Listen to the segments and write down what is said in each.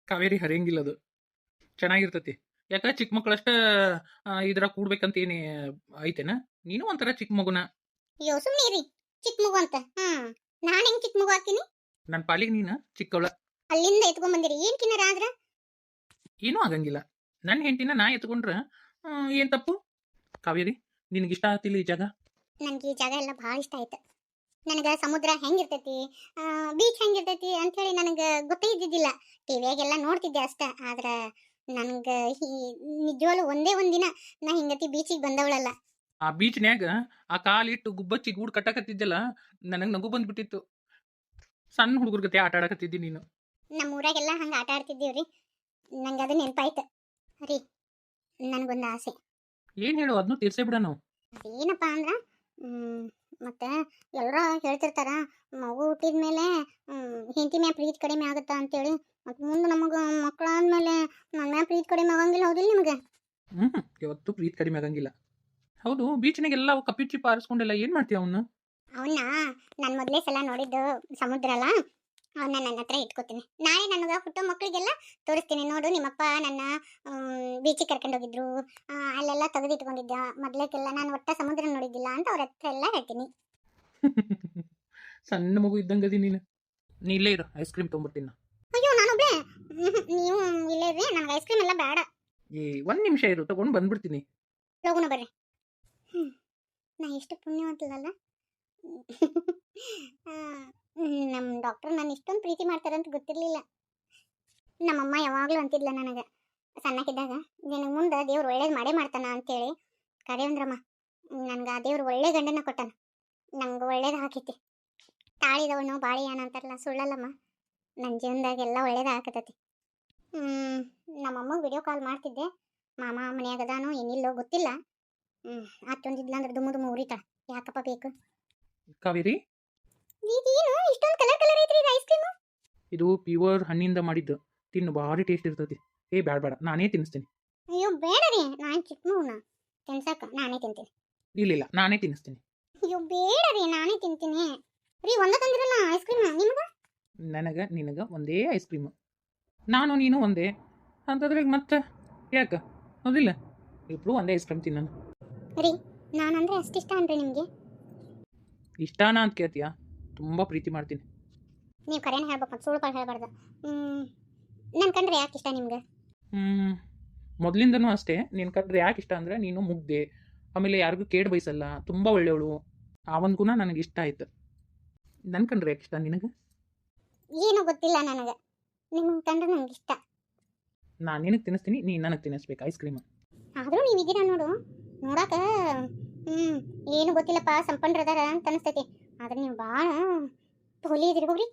ಕಾವೇರಿ ಹರಿಯಂಗಿಲ್ಲ ಅದು ಚೆನ್ನಾಗಿರ್ತತಿ. ಯಾಕ ಚಿಕ್ಕ ಮಕ್ಕಳಷ್ಟ ಇದ್ರಾಗ ಕೂಡ್ಬೇಕಂತ ಏನೇ ಐತೆನ? ನೀನು ಒಂಥರ ಚಿಕ್ಕ ಮಗುನ. ಅಯ್ಯೋ ಸುಮ್ಮನೆ ಚಿಕ್ಕ ಮಗು ಅಂತ. ನಾನ್ ಹೆಂಗ್ ಚಿಕ್ಕ ಮಗು ಹಾಕಿನಿ? ನನ್ನ ಪಾಲಿಗೆ ನೀನ ಚಿಕ್ಕವಳ. ಅಲ್ಲಿಂದ ಎತ್ಕೊಂಡ್ ಬಂದಿರಿ ಏನ್ ಕಿನ್ನರ ಆದ್ರ? ಏನೂ ಆಗಂಗಿಲ್ಲ. ನನ್ನ ಹೆಂಡತಿನ ನಾ ಎತ್ಕೊಂಡ್ರ ಏನ್ ತಪ್ಪು? ಕಾವೇರಿ, ನಿನಗಿಷ್ಟ ಆಗ್ತಿಲ್ಲ ಈ ಜಾಗ? ನನ್ಗೆ ಈ ಜಾಗ ಎಲ್ಲ ಭಾಳ ಇಷ್ಟ ಆಯ್ತು. ನನಗೆ ಸಮುದ್ರ ಹೆಂಗಿರ್ತೈತಿ, ಬೀಚ್ ಹೆಂಗಿರ್ತೈತಿ ಅಂಥೇಳಿ ನನಗೆ ಗೊತ್ತೇ ಇದ್ದಿದ್ದಿಲ್ಲ. ಟಿವಿಯಾಗೆಲ್ಲ ನೋಡ್ತಿದ್ದೆ ಅಷ್ಟ. ಆದ್ರೆ ನನಗೆ ನಿಜವಾಗ್ಲೂ ಒಂದೇ ಒಂದಿನ ನಾ ಹಿಂಗತಿ ಬೀಚಿಗೆ ಬಂದವಳಲ್ಲ. ಆ ಬೀಚ್ನ್ಯಾಗ ಆ ಕಾಲಿಟ್ಟು ಗುಬ್ಬಚ್ಚಿ ಗೂಡು ಕಟ್ಟಕತ್ತಿದ್ದಲ್ಲ, ನನಗೆ ನಗು ಬಂದ್ಬಿಟ್ಟಿತ್ತು. ಸಣ್ಣ ಹುಡುಗರ ಗತೆ ಆಟ ಆಡಕತ್ತಿದ್ದಿ ನೀನು. ನಮ್ಮ ಊರಾಗೆಲ್ಲ ಹಂಗೆ ಆಟ ಆಡ್ತಿದ್ದೀವ್ರಿ. ನಂಗೆ ಅದು ನೆನಪಾಯ್ತು ರೀ. ನನಗೊಂದು ಆಸೆ. ಏನ್ ಹೇಳು, ಅದನ್ನು ತೀರ್ಸೇ ಬಿಡ ನಾವು. ಏನಪ್ಪ ಅಂದ್ರೆ ಮತ್ತೆ ಎಲ್ಲರೂ ಹೇಳ್ತಿರ್ತಾರ ಮಗು ಹುಟ್ಟಿದ್ಮೇಲೆ ಹೆಂಡತಿ ಮ್ಯಾಲ ಪ್ರೀತಿ ಕಡಿಮೆ ಆಗುತ್ತಾ ಅಂತೇಳಿ. ಮತ್ತು ಮುಂದೆ ನಮಗೆ ಮಕ್ಕಳಾದ್ಮೇಲೆ ನನ್ನ ಮ್ಯಾಲ ಪ್ರೀತಿ ಕಡಿಮೆ ಆಗಂಗಿಲ್ಲ, ಹೌದಿಲ್ಲ ನಿಮಗೆ? ಯಾವತ್ತೂ ಪ್ರೀತಿ ಕಡಿಮೆ ಆಗಂಗಿಲ್ಲ. ಹೌದು, ಬೀಚ್ನಾಗೆಲ್ಲ ಅವು ಕಪ್ಪಿ ಚಿಪ್ಪ ಆರಿಸ್ಕೊಂಡೆಲ್ಲ ಏನ್ ಮಾಡ್ತೀಯ ಅವನ್ನ? ಅವನ್ನ ನಾನು ಮೊದಲೇ ಸಲ ನೋಡಿದ್ದು ಸಮುದ್ರ ಅಲ್ಲ, ಅವನ್ನ ನನ್ನ ಹತ್ರ ಇಟ್ಕೋತೀನಿ. ನಾಳೆ ನನಗೆ ಹುಟ್ಟೋ ಮಕ್ಕಳಿಗೆಲ್ಲ ತೋರಿಸ್ತೀನಿ. ನೋಡು, ನಿಮ್ಮಪ್ಪ ನನ್ನ ಬೀಚಿಗೆ ಕರ್ಕೊಂಡು ಹೋಗಿದ್ರು, ಅಲ್ಲೆಲ್ಲ ತೆಗೆದಿಟ್ಕೊಂಡಿದ್ದ ಮೊದ್ಲಕ್ಕೆಲ್ಲ ನಾನು ಒಟ್ಟ ಸಮುದ್ರ ನೋಡಿದ್ದಿಲ್ಲ ಅಂತ ಅವ್ರ ಹತ್ರ ಎಲ್ಲ ಹೇಳ್ತೀನಿ. ಸಣ್ಣ ಮಗು ಇದ್ದಂಗದಿ ನೀನು. ನೀ ಇಲ್ಲೇ ಇರು, ಐಸ್ ಕ್ರೀಮ್ ತೊಗೊಂಬರ್ತೀನಿ. ಅಯ್ಯೋ ನಾನೊಬ್ಳೆ? ನೀವು ಇಲ್ಲೇ ಇರ್ರಿ, ನನಗೆ ಐಸ್ ಕ್ರೀಮ್ ಎಲ್ಲ ಬೇಡ. ಒಂದ್ ನಿಮಿಷ ಇರು, ತಗೊಂಡು ಬಂದ್ಬಿಡ್ತೀನಿ. ಲಗುನ ಬರ್ರಿ. ನಾ ಎಷ್ಟು ಪುಣ್ಯವಂತಲ್ಲ. ನಮ್ಮ ಡಾಕ್ಟರ್ ನಾನು ಇಷ್ಟೊಂದು ಪ್ರೀತಿ ಮಾಡ್ತಾರಂತ ಗೊತ್ತಿರಲಿಲ್ಲ. ನಮ್ಮಮ್ಮ ಯಾವಾಗಲೂ ಅಂತಿದ್ಲ ನನಗೆ ಸಣ್ಣಕ್ಕಿದ್ದಾಗ, ನಿನಗೆ ಮುಂದೆ ದೇವ್ರು ಒಳ್ಳೇದು ಮಾಡೇ ಮಾಡ್ತಾನ ಅಂತೇಳಿ. ಕರೇಂದ್ರಮ್ಮ, ನನಗೆ ಆ ದೇವ್ರು ಒಳ್ಳೆ ಗಂಡನ ಕೊಟ್ಟಾನ. ನಂಗೆ ಒಳ್ಳೇದು ಹಾಕೈತಿ. ತಾಳಿದವನು ಬಾಳಿಯಾನ ಅಂತಾರಲ್ಲ, ಸುಳ್ಳಲ್ಲಮ್ಮ. ನನ್ನ ಜೀವನದಾಗೆಲ್ಲ ಒಳ್ಳೇದು ಹಾಕತೈತಿ. ನಮ್ಮಮ್ಮಗೆ ವಿಡಿಯೋ ಕಾಲ್ ಮಾಡ್ತಿದ್ದೆ. ಮಾಮ ಮನೆಯಾಗದಾನೋ ಏನಿಲ್ಲೋ ಗೊತ್ತಿಲ್ಲ. ಅಷ್ಟೊಂದಿದ್ಲ ಅಂದ್ರೆ ದುಮ್ಮು ದುಮ್ಮು ಉರಿತಾಳ. ಯಾಕಪ್ಪ ಬೇಕು? ಕಾವೇರಿ, ಇದೇನು ಇಷ್ಟೊಂದು ಕಲರ್ ಕಲರ್ ಐತ್ರಿ ಇದು ಐಸ್ ಕ್ರೀಮ್? ಇದು ಪ್ಯೂರ್ ಹಣ್ಣಿಂದ ಮಾಡಿದ್ದು. ತಿನ್ನು, ಭಾರಿ ಟೇಸ್ಟ್ ಇರ್ತೈತಿ. ಬೇಡ ಬೇಡ, ನಾನೇ ತಿನ್ನಿಸ್ತೀನಿ. ಅಯ್ಯೋ ಬೇಡ ರೀ, ನಾನು ಚಿಕ್ಕ ಮಗುನ ತಿನ್ಸಕ್ಕ ನಾನೇ ತಿಂತೀನಿ. ಇಲ್ಲ, ನಾನೇ ತಿನ್ನಿಸ್ತೀನಿ. ಅಯ್ಯೋ ಬೇಡ ರೀ, ನಾನೇ ತಿಂತೀನಿ ರೀ. ಒಂದ ತಂದಿರಲ್ಲ ಐಸ್ ಕ್ರೀಮ್ ನಿಮ್ಗೆ? ನಿನಗ ಒಂದೇ ಐಸ್ ಕ್ರೀಮ್, ನಾನು ನೀನು ಒಂದೇ ಅಂತಂದ್ರೆ ಮತ್ತೆ ಯಾಕ? ಹೌದಿಲ್ಲ, ಇಬ್ರು ಒಂದೇ ಐಸ್ ಕ್ರೀಮ್ ತಿನ್ನೋಣ ರೀ. ನಾನಂದ್ರೆ ಅಷ್ಟಿಷ್ಟ ಅನ್ರಿ ನಿಮಗೆ? ಇಷ್ಟಾನ ಅಂತ ಕೇಳ್ತೀಯಾ? ತುಂಬಾ ಪ್ರೀತಿ ಮಾಡ್ತೀನಿ. ನೀವು ಕರೆನ ಹೇಳ್ಬೇಕು, ಸುಳ್ಳು ಪಾಳು ಹೇಳ್ಬಾರ್ದು. ನನ್ನ ಕಂಡ್ರೆ ಯಾಕೆ ಇಷ್ಟ ನಿಮ್ಗೆ? ಮೊದಲಿಂದನೂ ಅಷ್ಟೇ. ನಿನ್ನ ಕಂಡ್ರೆ ಯಾಕೆ ಇಷ್ಟ ಅಂದ್ರೆ ನೀನು ಮುಗ್ದೆ, ಆಮೇಲೆ ಯಾರಿಗೂ ಕೇಡು ಬಯಸಲ್ಲ, ತುಂಬ ಒಳ್ಳೆಯವಳು. ಆ ಒಂದು ಗುಣ ನನಗೆ ಇಷ್ಟ ಆಯ್ತು. ನನ್ನ ಕಂಡ್ರೆ ಯಾಕೆ ಇಷ್ಟ ನಿನಗೆ? ಏನೂ ಗೊತ್ತಿಲ್ಲ ನನಗೆ. ನಿಮ್ಗೆ ಕಂಡ್ರೆ ನಂಗೆ ಇಷ್ಟ. ನಾನು ನಿನಗೆ ತಿನ್ನಿಸ್ತೀನಿ, ನೀನು ನನಗೆ ತಿನ್ನಿಸ್ಬೇಕು ಐಸ್ ಕ್ರೀಮ್. ಆದರೂ ನೀವಿದ್ದೀರಾ ನೋಡು, ನೋಡಾಕ ಏನು ಗೊತ್ತಿಲ್ಲಪ್ಪ, ಸಂಪನ್ರದಾರ ಅಂತ ಅನಿಸ್ತೈತಿ. ಆದ್ರೆ ನೀವು ಭಾಳ ಪೋಲಿ ಇದ್ರಿ ಹೋಗ್ರಿ.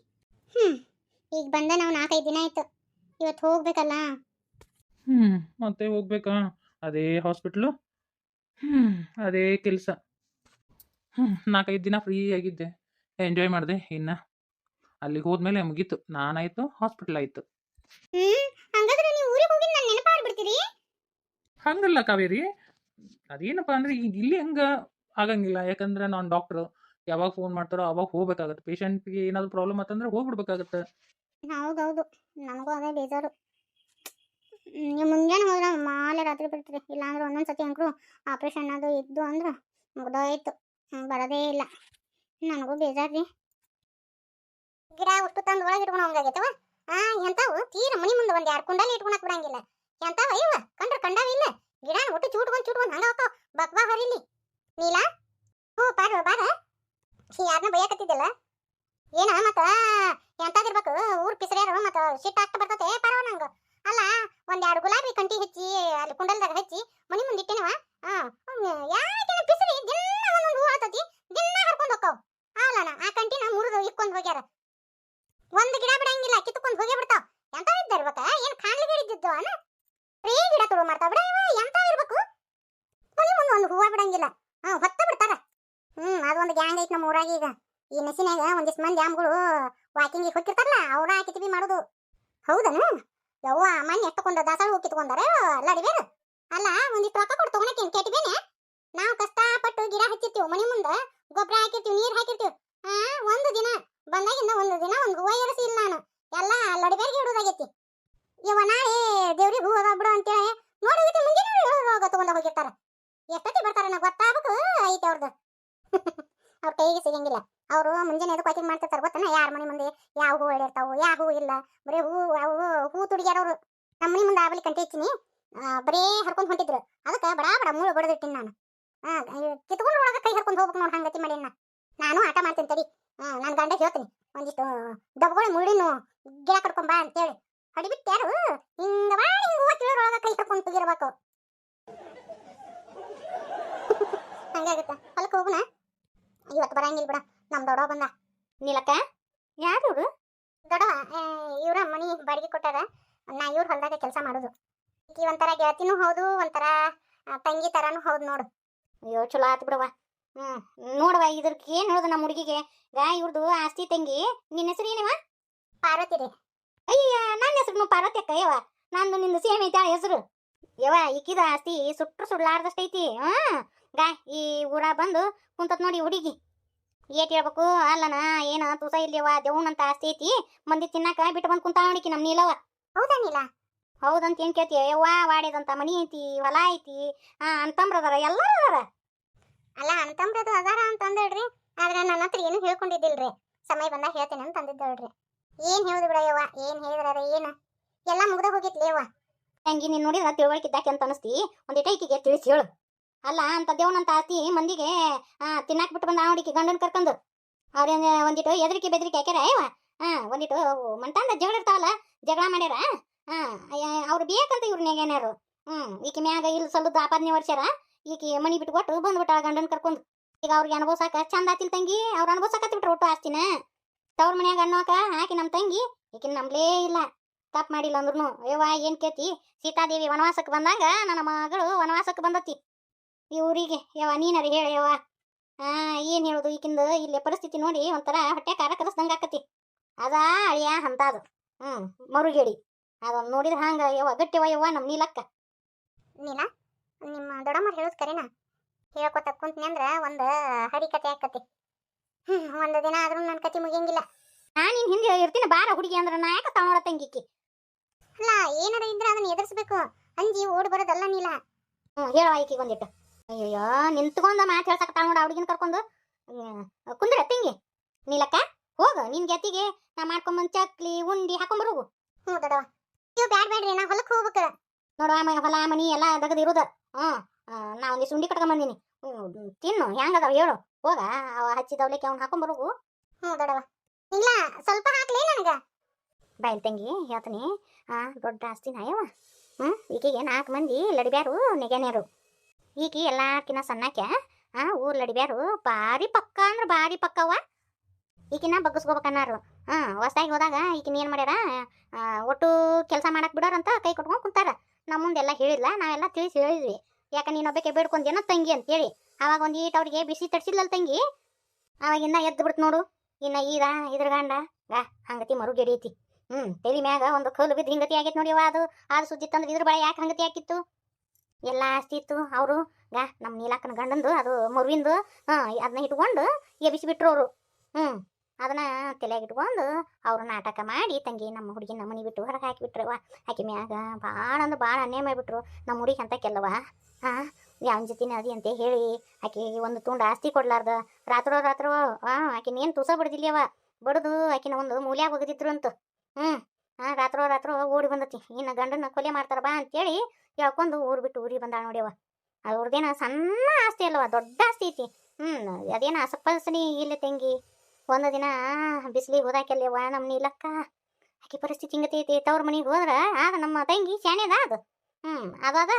ಈಗ ಬಂದ ನಾವು 4-5 ದಿನ ಆಯ್ತು. ಇವತ್ತು ಹೋಗ್ಬೇಕಲ್ಲ. ಮತ್ತೆ ಹೋಗ್ಬೇಕಾ? ಅದೇ ಹಾಸ್ಪಿಟ್ಲು, ಅದೇ ಕೆಲಸ. 4-5 ದಿನ ಫ್ರೀ ಆಗಿದ್ದೆ, ಎಂಜಾಯ್ ಮಾಡಿದೆ. ಇನ್ನು ಅಲ್ಲಿಗೆ ಹೋದ್ಮೇಲೆ ಮುಗೀತು. ನಾನಾಯ್ತು, ಹಾಸ್ಪಿಟ್ಲ್ ಆಯ್ತು. ಹಂಗಾದ್ರೆ ನೀವು ಊರಿಗೆ ಹೋಗಿ ನನ್ನ ನೆನಪಾಗ್ಬಿಡ್ತೀರಿ? ಹಂಗಲ್ಲ ಕಾವೇರಿ, ಅದೇನಪ್ಪ ಅಂದ್ರೆ ಈಗ ಇಲ್ಲಿ ಹಂಗ ಆಗಂಗಿಲ್ಲ. ಯಾಕಂದ್ರೆ ನಾನು ಡಾಕ್ಟ್ರು, ಯಾವಾಗ ಫೋನ್ ಮಾಡ್ತಾರೋ ಅವಾಗ ಹೋಗ್ಬೇಕಾಗತ್ತೆ. ಪೇಷಂಟ್ಗೆ ಏನಾದ್ರು ಪ್ರಾಬ್ಲಮ್ ಆತಂದ್ರೆ ಹೋಗ್ಬಿಡ್ಬೇಕಾಗತ್ತೆ. ಹೌದೌದು, ನನಗೂ ಅದೇ ಬೇಜಾರು. ನೀವು ಮುಂಜಾನೆ ಹೋದ್ರೆ ಮಾಲೆ ರಾತ್ರಿ ಬರ್ತೀರಿ. ಇಲ್ಲಾಂದ್ರೆ ಒಂದೊಂದ್ಸತಿ ಅಂಕರು ಆಪ್ರೇಷನ್ ಅದು ಇದ್ದು ಅಂದ್ರೆ ಮುಗ್ದೋಯ್ತು, ಬರೋದೇ ಇಲ್ಲ. ನನಗೂ ಬೇಜಾರ್ರಿ. ಗಿಡ ಉಟ್ಟು ತಂದು ಒಳಗೆ ಇಟ್ಕೊಂಡು ಹಂಗಾಗೈತವ. ಎಂತಾವು ತೀರ ಮನಿ ಮುಂದೆ ಒಂದು 2 ಕುಂಡಲಿ ಇಟ್ಕೊಳಕ್ ಬಿಡಂಗಿಲ್ಲ. ಎಂತಾವ ಇವ ಕಂಡ್ರೆ ಕಂಡಾವಿಲ್ಲ. ಗಿಡ ಒಟ್ಟು ಚೂಟ್ಕೊಂಡು ಹಂಗ ಹೋಗ್ತಾವ. ಬಕ್ಬಾ ಹರಿಲಿ ನೀಲ. ಬಾರ ಬಾರ. ಯಾರನ್ನ ಬೈಯಕತ್ತಿದ್ದಲ್ಲ ಏನ? ಮತ್ತ ಎಂತಾದಿರ್ಬೇಕು, ಊರ್ ಪಿಸರ್ಯಾರು ಮತ್ತ ಸಿಟ್ಟು ಆಗ್ತಾ ಬರ್ತತೆ ಪರವ ನಂಗ. ಅಲ್ಲ, 1-2 ಗುಲಾಬಿ ಕಂಟಿ ಹಚ್ಚಿ ಅಲ್ಲಿ ಕುಂಡಲ್ದಾಗ ಹಚ್ಚಿ ಮನಿ ಮುಂದೆ ಇಟ್ಟೇನವ. ಯಾಕೆ ಪಿಸರಿ ದಿನ ಒಂದೊಂದು ಹೂ ಆತತಿ, ದಿನ ಹರ್ಕೊಂಡು ಹೋಗ್ತಾವ. ಅಲ್ಲನ ಆ ಕಂಟಿನ ಮುರಿದು ಇಕ್ಕೊಂಡು ಹೋಗ್ಯಾರ. ಒಂದು ಗಿಡ ಬಿಡಂಗಿಲ್ಲ, ಕಿತ್ಕೊಂಡು ಹೋಗೇ ಬಿಡ್ತಾವ. ಎಂತ ಇದ್ದಿರ್ಬೇಕ? ಏನ್ ಕಾಣ್ಲಿಗೆ ಹಿಡಿದಿದ್ದು ಅನ? ರೇ ಗಿಡ ತುಳು ಮಾಡ್ತಾವ ಬಿಡ. ಎಂತ ಇರ್ಬೇಕು? ಮನಿ ಮುಂದೆ ಒಂದು ಹೂವ ಬಿಡಂಗಿಲ್ಲ, ಹೊತ್ತ ಬಿಡ್ತಾರ. ಅದೊಂದು ಗ್ಯಾಂಗ್ ಐತಿ ನಮ್ಮ ಊರಾಗ. ಈಗ ಈ ನೆಸಿನಾಗ ಒಂದಿಷ್ಟು ಮಂದಿ ಆಮ್ಗಳು ವಾಕಿಂಗ್ ಹೋಗಿರ್ತಾರಲ್ಲ, ಅವ್ರ ಕಿತ್ಬಿ ಮಾಡೋದು. ಹೌದನ? ಯವ್ವ ಮನೆ ಎಷ್ಟಕೊಂಡ ದಾಸಳ ಹೋಗಿ ಕಿತ್ಕೊಂಡಾರ ಅಲ್ಲಡಿಬೇರು. ಅಲ್ಲ, ಒಂದಿಷ್ಟು ರೊಕ್ಕ ಕೊಟ್ಟು ತಗೊಳಕೇನು ಕೆಟ್ಬೇನೆ? ನಾವು ಕಷ್ಟಪಟ್ಟು ಗಿಡ ಹಚ್ಚಿರ್ತೀವಿ, ಮನಿ ಮುಂದೆ ಗೊಬ್ಬರ ಹಾಕಿರ್ತೀವಿ, ನೀರು ಹಾಕಿರ್ತೀವಿ. ಒಂದು ದಿನ ಬಂದಾಗಿಂದ ಒಂದು ದಿನ ಒಂದು ಹೂವ ಏರಿಸಿ ಇಲ್ಲ ನಾನು. ಎಲ್ಲ ಲಡಿಬೇರ್ಗೆ ಇಡೋದಾಗೈತಿ. ಇವ ನಾಳೆ ದೇವ್ರಿಗೆ ಹೂ ಅದಾವ ಬಿಡು ಅಂತೇಳಿ ನೋಡಿ ಮುಂಜಾನೆ ತಗೊಂಡ ಹೋಗಿರ್ತಾರ. ಎಷ್ಟೊತ್ತಿ ಬರ್ತಾರ ನನಗೆ ಗೊತ್ತಾಗಬೇಕು ಐತೆ ಅವ್ರದ್ದು. ಅವ್ರ ಕೈಗೆ ಸಿಗಂಗಿಲ್ಲ. ಅವರು ಮುಂಜಾನೆ ಎದಕ್ಕೆ ವಾಕಿಂಗ್ ಮಾಡ್ತಿರ್ತಾರೆ ಗೊತ್ತನ? ಯಾರ ಮನೆ ಮುಂದೆ ಯಾವ ಹೂ ಹೇಳಿರ್ತಾವು, ಯಾವ ಹೂ ಇಲ್ಲ, ಬರೀ ಹೂ ತುಡಿಗ್ಯಾರವ್ರು. ನಮ್ಮ ಮನೆ ಮುಂದೆ ಆಗಲಿ ಕಂಟಿ ಇಚ್ಚಿನಿ, ಬರೀ ಹರ್ಕೊಂಡು ಹೊಂಟಿದ್ರು. ಅದಕ್ಕೆ ಬಡ ಬಡ ಮೂಳು ಬಡದಿಟ್ಟಿನಿ ನಾನು. ಕಿತ್ಕೊಂಡು ಒಳಗೆ ಕೈ ಹರ್ಕೊಂಡು ಹೋಗ್ಬೇಕು ನೋಡಿ, ಹಂಗತಿ ಮಾಡಿ ನಾನು ಆಟ ಮಾಡ್ತೀನಿ ತಡಿ. ನನ್ನ ಗಂಡ ಹೇಳ್ತೀನಿ ಒಂದಿಷ್ಟು ಡಬ್ಗಳು ಮುಳ್ಳಿನ ಗಿಡ ಕಟ್ಕೊಂಬಾ ಅಂತೇಳಿ. ಹೊಡಿಬಿಟ್ಟು ಯಾರು ಹಿಂಗ ಮಾಡಿ ಹಿಂಗ ಹೂವು ಕೀಳೊಳಗೆ ಕೈ ಹರ್ಕೊಂಡು ತೆಗಿರ್ಬೇಕು. ಹಂಗಾಗುತ್ತೆ. ಹೊಲಕ್ಕೆ ಹೋಗುಣ. ಇವತ್ತು ಬರಂಗಿಲ್ಲ ಬಿಡ, ನಮ್ಮ ದೊಡ್ಡವ ಬಂದ. ನೀಲಕ್ಕ ಯಾರು ಇವ್ರು? ದೊಡ್ಡವ ಇವ್ರ ಮನಿ ಬಾಡಿಗೆ ಕೊಟ್ಟಾರ. ನಾ ಇವ್ರ ಹೊಲದಾಗ ಕೆಲಸ ಮಾಡೋದು. ಈ ಒಂಥರ ಗೆಳತಿನೂ ಹೌದು, ಒಂಥರ ತಂಗಿ ತರಾನು ಹೌದು ನೋಡು. ಅಯ್ಯೋ ಚಲೋ ಆತು ಬಿಡವ. ನೋಡವ, ಇದ್ರಕ್ಕೆ ಏನು ಹೇಳೋದು ನಮ್ಮ ಹುಡುಗಿಗೆ? ಇವ್ರದ್ದು ಆಸ್ತಿ ತಂಗಿ. ನಿನ್ನ ಹೆಸರು ಏನವ? ಪಾರ್ವತಿ ರೀ. ಅಯ್ಯ, ನನ್ನ ಹೆಸರು ಪಾರ್ವತಿ ಅಕ್ಕ. ಯವ ನಂದು ನಿಂದು ಸೇಮ್ ಐತೆ ಹೆಸರು. ಯವ ಈಕಿದ ಆಸ್ತಿ ಸುಟ್ರು ಸುಡ್ಲಾರ್ದಷ್ಟೈತಿ. ಈ ಊರ ಬಂದು ಕುಂತತ್ ನೋಡಿ ಹುಡುಗಿ. ಏಟ್ ಹೇಳ್ಬೇಕು ಅಲ್ಲನ, ಏನ ತುಸ ಇಲ್ಲಿಯವ ದೇವನಂತ ಆಸ್ತಿ ಐತಿ, ಮಂದಿ ತಿನ್ನಾಕ ಬಿಟ್ಟು ಬಂದು ಕುಂತ ನೋಡಿಕಿ ನಮ್ಮ ನೀಲವ. ಹೌದಾ ನೀಲ? ಹೌದಂತ ಏನ್ ಕೇಳ್ತೀಯ? ಯವ್ವ ವಾಡೇದಂತ ಮನಿ ಐತಿ, ಹೊಲ ಐತಿ, ಅಂತಂಬ್ರ ಅದಾರ, ಎಲ್ಲಾರು ಅದಾರ. ಅಲ್ಲ ಅಂತಂಬ್ರದು ಅದಾರ ಅಂತ ಅಂದೇಳ್ರಿ. ಆದ್ರೆ ನನ್ನ ಹತ್ರ ಏನು ಹೇಳ್ಕೊಂಡಿದ್ದಿಲ್ರಿ. ಸಮಯ ಬಂದಾಗ ಹೇಳ್ತೇನೆ ಅಂತ ಅಂದಿದ್ದೇಳ್ರಿ. ಏನ್ ಹೇಳುದು ಬಿಡ ಯವ್ವ, ಏನ್ ಹೇಳಿದ್ರ ಏನು ಎಲ್ಲ ಮುಗ್ದ ಹೋಗಿತ್ಲಿ ಯವ್ವ. ತಂಗಿ ನೀನ್ ನೋಡಿದ್ರ ತಿಳುವಳಿಕಿದ್ದಾಕೆ ಅಂತ ಅನಿಸ್ತಿ. ಒಂದಿಟ ಈಕಿಗೆ ತಿಳಿಸಿ ಹೇಳು. ಅಲ್ಲ ಅಂತ ದೇವನಂತ ಆಸ್ತಿ ಮಂದಿಗೆ ತಿನ್ನಾಕ್ ಬಿಟ್ಟು ಬಂದ ನೋಡಿಕಿ ಗಂಡನ್ ಕರ್ಕೊಂಡು. ಅವ್ರೇನ್ ಒಂದಿಟ್ಟು ಎದರಿಕೆ ಬೆದರಿಕೆ ಹಾಕ್ಯಾರ ಯವ್ವ. ಒಂದಿಟ್ಟು ಮಂಟಂದ ಜಗಳ ಇರ್ತಾವಲ್ಲ, ಜಗಳ ಮಾಡ್ಯಾರ. ಅವ್ರು ಬೇಕಂತ ಇವ್ರ ನೇಗ್ಯಾನ್ಯಾರು. ಈಕಿ ಮ್ಯಾಗ ಇಲ್ಲಿ ಸ್ವಲ್ಪ ಆಪಾದನೆ ವರ್ಷಾರ. ಈಕಿ ಮನಿ ಬಿಟ್ಟು ಕೊಟ್ಟು ಬಂದ್ಬಿಟ್ಟ ಗಂಡನ್ ಕರ್ಕೊಂಡು. ಈಗ ಅವ್ರಿಗೆ ಅನುಭವಿಸಾಕ ಚಂದ ಆತಿಲ್ ತಂಗಿ. ಅವ್ರ ಅನುಭವಿಸಾಕತ್ ಬಿಟ್ರು ಒಟ್ಟು ಆಸ್ತಿನ. ತವ್ರ ಮನ್ಯಾಗ ಅನ್ನೋಕ ಹಾಕಿ ನಮ್ಮ ತಂಗಿ ಈಕಿನ ನಂಬ್ಲೇ ಇಲ್ಲ. ತಪ್ಪು ಮಾಡಿಲ್ಲ ಅಂದ್ರೂ. ಯವ್ವ ಏನ್ ಕೇತಿ, ಸೀತಾದೇವಿ ವನವಾಸಕ್ಕೆ ಬಂದಾಗ ನನ್ನ ಮಗಳು ವನವಾಸಕ್ಕೆ ಬಂದತಿ ಈ ಊರಿಗೆ. ಯವ್ವ ನೀನರಿ ಹೇಳ ಯವ್ವ. ಏನ್ ಹೇಳುದು, ಈಕಿಂದ ಇಲ್ಲೇ ಪರಿಸ್ಥಿತಿ ನೋಡಿ ಒಂಥರ ಹೊಟ್ಟೆ ಕಾರ ಕಲಸ್ದಂಗ ಆಕತಿ. ಅದ ಅಳಿಯ ಅಂತದು. ಮರುಗೇಡಿ ಅದೊಂದು ನೋಡಿದ್ರೆ ಹಂಗ ಯವ್ವ ಗಟ್ಟಿವ ಯವ್ವ ನಮ್ಮ ನೀಲಕ್ಕ. ನೀಲ ನಿಮ್ಮ ದೊಡ್ಡಮ್ಮ ಹೇಳೋದು ಕರೆನಾ? ಹೇಳ್ಕೊತ ಕುಂತ್ನಿ ಅಂದ್ರ ಒಂದು ಹರಿಕತೆ ಆಕತಿ. ಒಂದು ದಿನ ಆದ್ರೂ ನನ್ನ ಕತಿ ಮುಗಿಯಂಗಿಲ್ಲ. ನಾನು ನಿನ್ ಹಿಂದೆ ಇರ್ತೀನಿ ಬಾರ ಹುಡುಗಿ ಅಂದ್ರೆ ನಾ ಯಾಕೆ ತಗೊಳ ತಂಗಿಕ್ಕಿ. ಅಲ್ಲ ಏನಾರ ಇದ್ರೆ ಅದನ್ನ ಎದುರಿಸ್ಬೇಕು, ಅಂಜಿ ಓಡಿ ಬರೋದಲ್ಲ ನೀಲ. ಹೇಳುವ ಈಕಿಗೆ ಒಂದಿಟ್ಟು. ಅಯ್ಯಯ್ಯೋ ನಿಂತ್ಕೊಂಡ ಮಾತು ಹೇಳ್ಸಕ ನೋಡ ಹುಡುಗಿನ ಕರ್ಕೊಂಡು. ಕುಂದ್ರ ತಂಗಿ. ನೀಲಕ್ಕ ಹೋಗ, ನಿನ್ ಗೆತಿಗೆ ನಾ ಮಾಡ್ಕೊಂಬಂದ್ ಚಕ್ಲಿ ಉಂಡಿ ಹಾಕೊಂಬರೋಗು. ದೊಡ್ಡವ ಇವ್ ಬ್ಯಾಡ್ರಿ, ನಾ ಹೊಲಕ್ಕೆ ಹೋಗ್ಬೇಕ ನೋಡುವ. ಹೊಲ ಮನಿ ಎಲ್ಲ ದಗದಿರುದ. ನಾ ಒಂದಿಷ್ಟು ಉಂಡಿ ಕಟ್ಕೊಂಬಂದಿನಿ, ತಿನ್ನು. ಹೆಂಗದಾವ ಹೇಳು. ಹೋಗ ಅವ ಹಚ್ಚಿದವ್ಲಿಕ್ಕೆ ಅವ್ನು ಹಾಕೊಂಬರೋಗು. ದೊಡ್ಡವ ಇಲ್ಲ ಸ್ವಲ್ಪ ಹಾಕ್ಲಿ ನನಗ. ಬಾಯಿಲ್ ತಂಗಿ ಹೇಳ್ತೀನಿ. ದೊಡ್ಡ ಆಸ್ತಿ ನಾಯವ. ಈಕಿಗೆ 4 ಮಂದಿ ಲಡಿಬ್ಯಾರು ನೆಗೆನ್ಯಾರು. ಈಕಿ ಎಲ್ಲಾರ್ಕಿನ ಸಣ್ಣಾಕ್ಯ. ಊರ್ ಲಡಿಬ್ಯಾರು ಭಾರಿ ಪಕ್ಕ ಅಂದ್ರೆ ಭಾರಿ ಪಕ್ಕವ. ಈಕಿನ ಬಗ್ಗಿಸ್ಕೋಬೇಕನ್ನಾರು. ಹೊಸ್ದಾಗಿ ಹೋದಾಗ ಈಕಿನ ಏನು ಮಾಡ್ಯಾರ, ಒಟ್ಟು ಕೆಲಸ ಮಾಡಕ್ ಬಿಡೋರಂತ ಕೈ ಕೊಟ್ಕೊಂಡು ಕುಂತಾರ. ನಮ್ಮ ಮುಂದೆಲ್ಲ ಹೇಳಿಲ್ಲ, ನಾವೆಲ್ಲ ತಿಳಿಸಿ ಹೇಳಿದ್ವಿ. ಯಾಕೆ ನೀನೊಬ್ಬಕ್ಕೆ ಬೇಡ್ಕೊಂಡೇನೋ ತಂಗಿ ಅಂತೇಳಿ. ಅವಾಗ ಒಂದು ಈಟ್ ಅವ್ರಿಗೆ ಬಿಸಿ ತಡ್ಸಿಲ್ಲಲ್ಲ ತಂಗಿ. ಅವಾಗಿಂದ ಎದ್ದು ಬಿಡ್ತು ನೋಡು. ಇನ್ನು ಇದ್ರ ಗಂಡ ಹಂಗತಿ ಮರುಗೆಡಿ ಐತಿ. ತೆಲಿ ಮ್ಯಾಗ ಒಂದು ಕಲ್ಲು ಬಿದ್ದು ಹಿಂಗತಿ ಆಗೈತೆ ನೋಡಿ. ಅದು ಸುದ್ದಿ ತಂದ್ರೆ ಇದ್ರ ಬಳಿ ಯಾಕೆ ಹಂಗತಿ ಆಗಿತ್ತು? ಎಲ್ಲ ಆಸ್ತಿ ಇತ್ತು ಅವರು. ನಮ್ಮ ನೀಲಕ್ಕನ ಗಂಡಂದು ಅದು ಮರುವಿಂದು. ಅದನ್ನ ಇಟ್ಕೊಂಡು ಎಬಿಸಿಬಿಟ್ರು ಅವರು. ಅದನ್ನ ತಲೆಯಾಗ ಇಟ್ಕೊಂಡು ಅವರು ನಾಟಕ ಮಾಡಿ ತಂಗಿ ನಮ್ಮ ಹುಡುಗಿ ನಮ್ಮ ಮನೆ ಬಿಟ್ಟು ಹೊರಗೆ ಹಾಕಿಬಿಟ್ರವ. ಆಕೆ ಮ್ಯಾಗ ಭಾಳ ಅಂದ್ರೆ ಭಾಳ ಅನ್ಯಾಯ ಮಾಡಿಬಿಟ್ರು ನಮ್ಮ ಹುಡುಗಿ ಅಂತ ಕೆಲವ. ಯಾವನ ಜೊತೆನೇ ಅದಿ ಅಂತ ಹೇಳಿ ಆಕೆ ಒಂದು ತುಂಡು ಆಸ್ತಿ ಕೊಡ್ಲಾರ್ದ ರಾತ್ರೋ ಆಕಿನೇನು ತುಸ ಬಡ್ದಿಲ್ಲವ. ಬಡ್ದು ಆಕಿನ ಒಂದು ಮೂಲ್ಯಾಗ ಒಗದಿದ್ರು ಅಂತ. ರಾತ್ರೋ ಓಡಿ ಬಂದತಿ. ಇನ್ನು ಗಂಡನ ಕೊಲೆ ಮಾಡ್ತಾರ ಬಾ ಅಂತೇಳಿ ಹೇಳ್ಕೊಂಡು ಊರು ಬಿಟ್ಟು ಊರಿಗೆ ಬಂದಾಳ ನೋಡ್ಯವ. ಅವ್ರದ್ದೇನ ಸಣ್ಣ ಆಸ್ತಿ ಅಲ್ವ, ದೊಡ್ಡ ಆಸ್ತಿ ಐತಿ. ಅದೇನ ಅಸಪ್ಪಸನಿ ಇಲ್ಲ ತಂಗಿ. ಒಂದು ದಿನ ಬಿಸಿಲಿಗೆ ಹೋದಾಕೆಲ್ಲವ ನಮ್ಮ ನೀಲಕ್ಕ ಆಕೆ ಪರಿಸ್ಥಿತಿ ಹಿಂಗತಿ ಐತಿ. ತವ್ರ ಮನೆಗೆ ಹೋದ್ರ ಆಗ ನಮ್ಮ ತಂಗಿ ಶಾಣೆದ ಅದು. ಅದ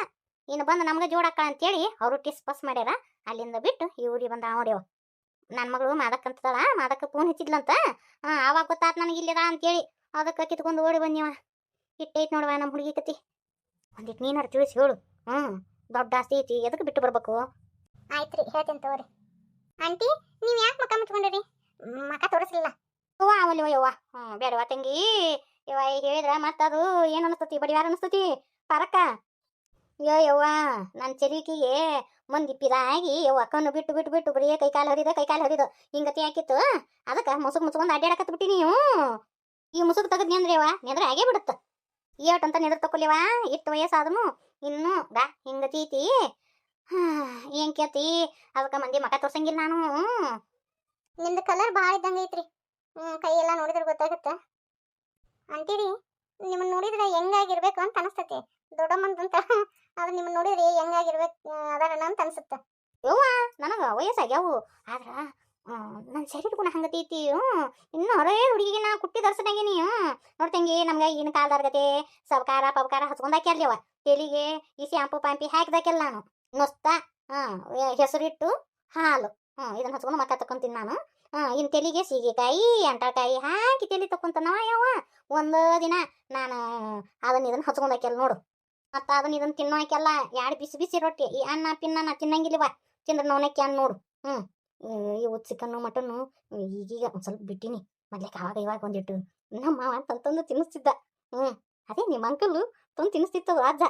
ಇನ್ನು ಬಂದು ನಮ್ಗೆ ಜೋಡಾಕ ಅಂತೇಳಿ ಅವರು ಟಿಸ್ ಪಸ್ ಮಾಡ್ಯಾರ. ಅಲ್ಲಿಂದ ಬಿಟ್ಟು ಈ ಊರಿಗೆ ಬಂದ ನೋಡ್ಯವ. ನನ್ನ ಮಗಳು ಮಾದಕ್ಕಂತದಳ, ಮಾದಕ್ಕ ಫೋನ್ ಹಚ್ಚಿದ್ಲಂತ. ಆವಾಗ ಗೊತ್ತಾತ್ ನನಗೆ ಇಲ್ಲದ ಅಂತೇಳಿ ಅದಕ್ಕೆ ಕಿತ್ಕೊಂಡು ಓಡಿ ಬಂದಿವ. ಇಟ್ಟೈತಿ ನೋಡುವ ನಮ್ಮ ಹುಡುಗಿ ಕತಿ. ಒಂದಿಟ್ಟು ನೀನಾರು ತಿಳಿಸಿ ಹೇಳು. ದೊಡ್ಡ ಆಸ್ತಿ ಐತಿ, ಎದಕ್ಕೆ ಬಿಟ್ಟು ಬರ್ಬೇಕು? ಆಯ್ತು ರೀ, ಹೇಳ್ತೇನೆ ತಗೋರಿ. ಆಂಟಿ ನೀವು ಯಾಕೆ ಮಕ್ಕ ಮುಚ್ಕೊಂಡಿರಿ? ಮಕ್ಕ ತೋರಿಸ್ಲಿಲ್ಲ ಅವಲ್ಲಿ ಯವ್ವ. ಬೇಡವ ತಂಗಿ. ಯವ್ವ ಹೇಳಿದ್ರ ಮತ್ತದು ಏನು ಅನಿಸ್ತತಿ, ಬಡಿವಾರ ಅನಿಸ್ತತಿ ಪರಕ್ಕ. ಯವ್ವ ನನ್ನ ಚೆಲುವಿಕೆಗೆ ಮಂದಿ ಪಿರಾಗಿ ಯವ್ವ ಕಣ್ಣು ಬಿಟ್ಟು ಬರೀ ಕೈಕಾಲು ಹರಿದ ಹಿಂಗತಿ ಹಾಕಿತ್ತು. ಅದಕ್ಕೆ ಮುಸುಕ್ ಮುಸ್ಕೊಂಡು ಅಡ್ಡಾಡಕತ್ ಬಿಟ್ಟಿನಿ. ಈ ಮುಸುಕ್ ತೆಗದ್ನಿ ಅಂದ್ರೆ ಯವ್ವ ನೆದ್ರೆ ಆಗೇ ಬಿಡುತ್ತ. ಏಟಂತ ನಿದ್ರ ತಕೊಲಿವಾ ಇಷ್ಟು ವಯಸ್ಸಾದನು ಇನ್ನೂ ಬಾ ಹಿಂಗತೀತಿ ಏನ್ ಕೇತಿ ಅದಕ್ಕೆ ಮಂದಿ ಮಕ ತೋರ್ಸಂಗಿಲ್ಲ ನಾನು ನಿಮ್ದು ಕಲರ್ ಭಾಳ ಇದ್ದಂಗೆ ಐತ್ರಿ ಕೈ ಎಲ್ಲ ನೋಡಿದ್ರೆ ಗೊತ್ತಾಗುತ್ತೆ ಅಂತೀರಿ ನಿಮ್ಮನ್ನ ನೋಡಿದ್ರೆ ಹೆಂಗಾಗಿರ್ಬೇಕು ಅಂತ ಅನಿಸ್ತೈತಿ ದೊಡ್ಡಮ್ಮಂತ ಅದು ನಿಮ್ಮನ್ನ ನೋಡಿದ್ರೆ ಹೆಂಗಾಗಿರ್ಬೇಕು ಅದಾರನ ಅಂತ ಅನ್ಸುತ್ತೆ ಯವ್ವ ನನಗೆ ವಯಸ್ಸಾಗ್ಯಾವು ಆದ್ರ ನನ್ನ ಶರೀರ ಗುಣ ಹಂಗತೈತಿ ಇನ್ನು ಹೊರೇ ಹುಡುಗಿಗೆ ನಾ ಕುಟ್ಟಿ ದರ್ಸನಾಗೀನಿ ನೋಡ್ತಂಗಿ ನಮ್ಗೆ ಈಗಿನ ಕಾಲದಾರ್ಗತೆ ಸಬ್ಕಾರ ಪಬ್ಕಾರ ಹಚ್ಕೊಂಡಾಕ್ಯಾರ್ಲಿವ ತೆಲಿಗೆ ಈ ಶಾಂಪು ಪಾಂಪಿ ಹಾಕಿದಾಕೆಲ್ಲ ನಾನು ನುಸ್ತ ಹೆಸರಿಟ್ಟು ಹಾಲು ಇದನ್ನ ಹಚ್ಕೊಂಡು ಮಕ್ಕ ತಕೊಂತೀನಿ ನಾನು ಇನ್ನು ತೆಲಿಗೆ ಸೀಗೆಕಾಯಿ ಅಂಟಕಾಯಿ ಹಾಕಿ ತೆಲಿ ತಕೊಂತನವ ಯಾವ ಒಂದು ದಿನ ನಾನು ಇದನ್ನ ಹಚ್ಕೊಂಡಾಕ್ಯಲ್ಲ ನೋಡು ಮತ್ತು ಇದನ್ನ ತಿನ್ನೋಕೆಲ್ಲ ಎರಡು ಬಿಸಿ ಬಿಸಿ ರೊಟ್ಟಿ ಈ ಅನ್ನ ಪಿನ್ನ ನಾ ತಿನ್ನಂಗಿಲ್ಲವ ತಿಂದ್ರೆ ನೋನಕ್ಕೆ ಅನ್ನ ನೋಡು ಇವು ಚಿಕನ್ನು ಮಟನ್ನು ಈಗೀಗ ಒಂದು ಸ್ವಲ್ಪ ಬಿಟ್ಟಿನಿ ಮೊದ್ಲಿಗೆ ಆವಾಗ ಇವಾಗ ಒಂದಿಟ್ಟು ನಮ್ಮ ಮಾವ ಅಂತಂದು ತಿನ್ನಿಸ್ತಿದ್ದ ಅದೇ ನಿಮ್ಮ ಅಂಕಲು ತಂದು ತಿನ್ನಿಸ್ತಿತ್ತು ಅಜ್ಜ